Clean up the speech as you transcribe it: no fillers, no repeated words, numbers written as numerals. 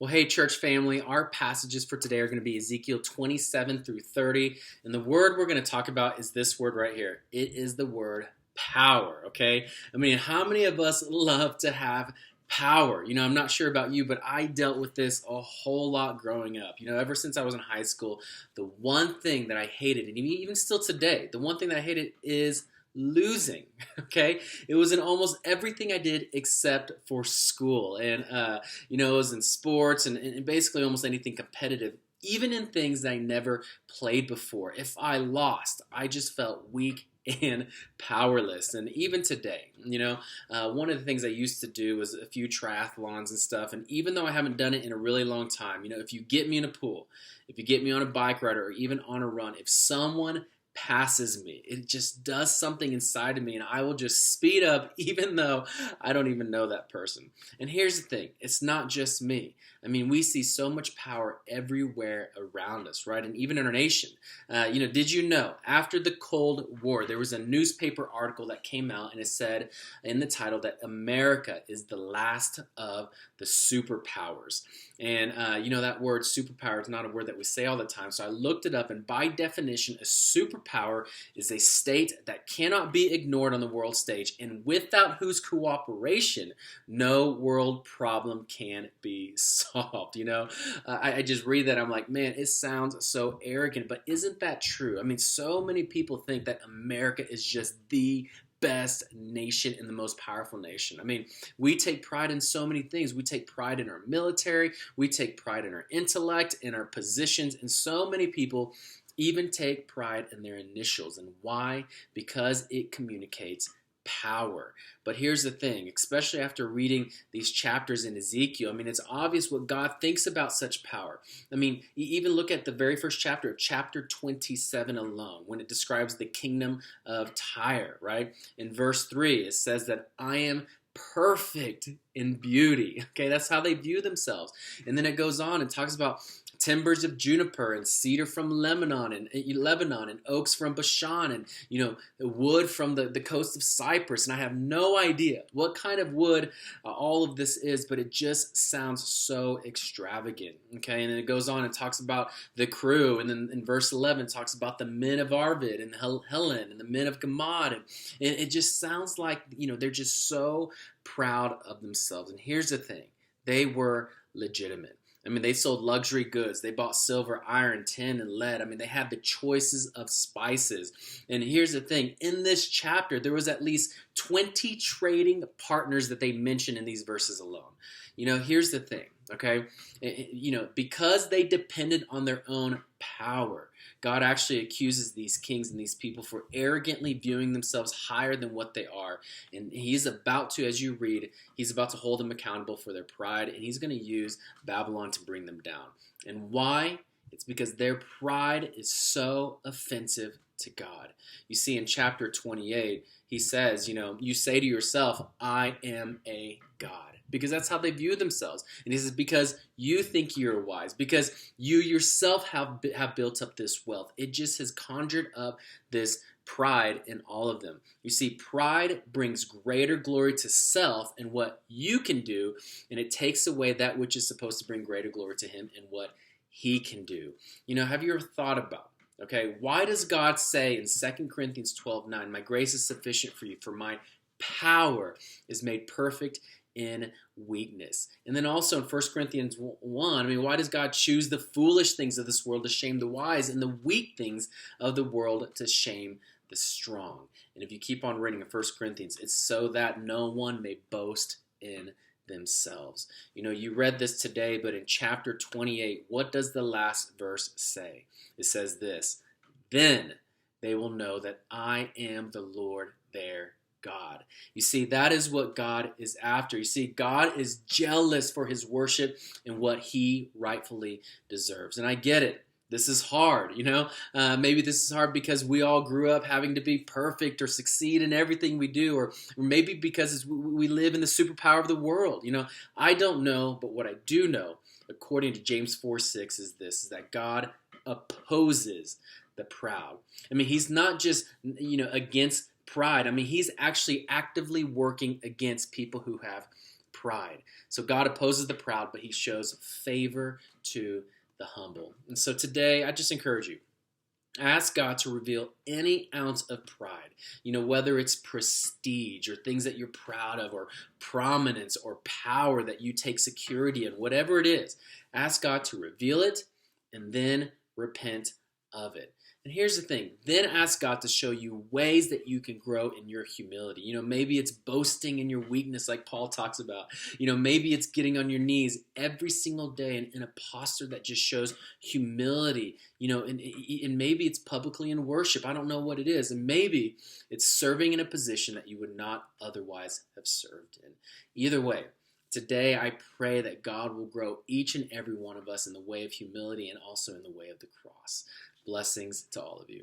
Well, hey, church family, our passages for today are going to be Ezekiel 27 through 30. And the word we're going to talk about is this word right here. It is the word power, okay? I mean, how many of us love to have power? I'm not sure about you, but I dealt with this a whole lot growing up. Ever since I was in high school, the one thing that I hated, and even still today, the one thing that I hated is losing. Okay, it was in almost everything I did except for school, and it was in sports and basically almost anything competitive, even in things that I never played before. If I lost, I just felt weak and powerless. And even today, one of the things I used to do was a few triathlons and stuff, and even though I haven't done it in a really long time, if you get me in a pool, if you get me on a bike ride, or even on a run, if someone passes me, it just does something inside of me, and I will just speed up even though I don't even know that person. And here's the thing, it's not just me. I mean, we see so much power everywhere around us, right? And even in our nation. Did you know after the Cold War, there was a newspaper article that came out, and it said in the title that America is the last of the superpowers. And that word superpower is not a word that we say all the time, so I looked it up, and by definition, a superpower is a state that cannot be ignored on the world stage, and without whose cooperation no world problem can be solved. I just read that, I'm like, man, it sounds so arrogant, but isn't that true? I mean, so many people think that America is just the best nation and the most powerful nation. I mean, we take pride in so many things. We take pride in our military. We take pride in our intellect, in our positions, and so many people even take pride in their initials. And why? Because it communicates power. But here's the thing, especially after reading these chapters in Ezekiel, I mean, it's obvious what God thinks about such power. I mean, you even look at the very first chapter of chapter 27 alone, when it describes the kingdom of Tyre, right? In verse 3, it says that I am perfect in beauty. Okay, that's how they view themselves. And then it goes on and talks about timbers of juniper and cedar from Lebanon and oaks from Bashan and wood from the coast of Cyprus. And I have no idea what kind of wood all of this is, but it just sounds so extravagant. Okay, and then it goes on and talks about the crew, and then in verse 11 it talks about the men of Arvid and Helen and the men of Gamad, and it just sounds like they're just so proud of themselves. And here's the thing, they were legitimate. I mean, they sold luxury goods. They bought silver, iron, tin, and lead. I mean, they had the choices of spices. And here's the thing. In this chapter, there was at least 20 trading partners that they mention in these verses alone. Here's the thing, okay? Because they depended on their own power, God actually accuses these kings and these people for arrogantly viewing themselves higher than what they are. And he's about to, as you read, he's about to hold them accountable for their pride, and he's going to use Babylon to bring them down. And why? It's because their pride is so offensive to God. You see, in chapter 28, he says, you say to yourself, I am a God. Because that's how they view themselves. And he says, because you think you're wise, because you yourself have built up this wealth. It just has conjured up this pride in all of them. You see, pride brings greater glory to self and what you can do, and it takes away that which is supposed to bring greater glory to him and what he can do. Have you ever thought about, okay, why does God say in 2 Corinthians 12:9, my grace is sufficient for you, for my power is made perfect in weakness? And then also in 1 Corinthians 1, I mean, why does God choose the foolish things of this world to shame the wise, and the weak things of the world to shame the strong? And if you keep on reading in 1 Corinthians, it's so that no one may boast in themselves. You read this today, but in chapter 28, what does the last verse say? It says this, then they will know that I am the Lord their God. You see, that is what God is after. You see, God is jealous for his worship and what he rightfully deserves. And I get it. This is hard, maybe this is hard because we all grew up having to be perfect or succeed in everything we do, or maybe because we live in the superpower of the world. I don't know, but what I do know, according to James 4:6, is this, is that God opposes the proud. I mean, he's not just, against pride. I mean, he's actually actively working against people who have pride. So God opposes the proud, but he shows favor to the humble. And so today, I just encourage you, ask God to reveal any ounce of pride, whether it's prestige or things that you're proud of or prominence or power that you take security in, whatever it is. Ask God to reveal it and then repent of it. And here's the thing, then ask God to show you ways that you can grow in your humility. Maybe it's boasting in your weakness like Paul talks about. Maybe it's getting on your knees every single day in a posture that just shows humility. And maybe it's publicly in worship. I don't know what it is. And maybe it's serving in a position that you would not otherwise have served in. Either way, today I pray that God will grow each and every one of us in the way of humility and also in the way of the cross. Blessings to all of you.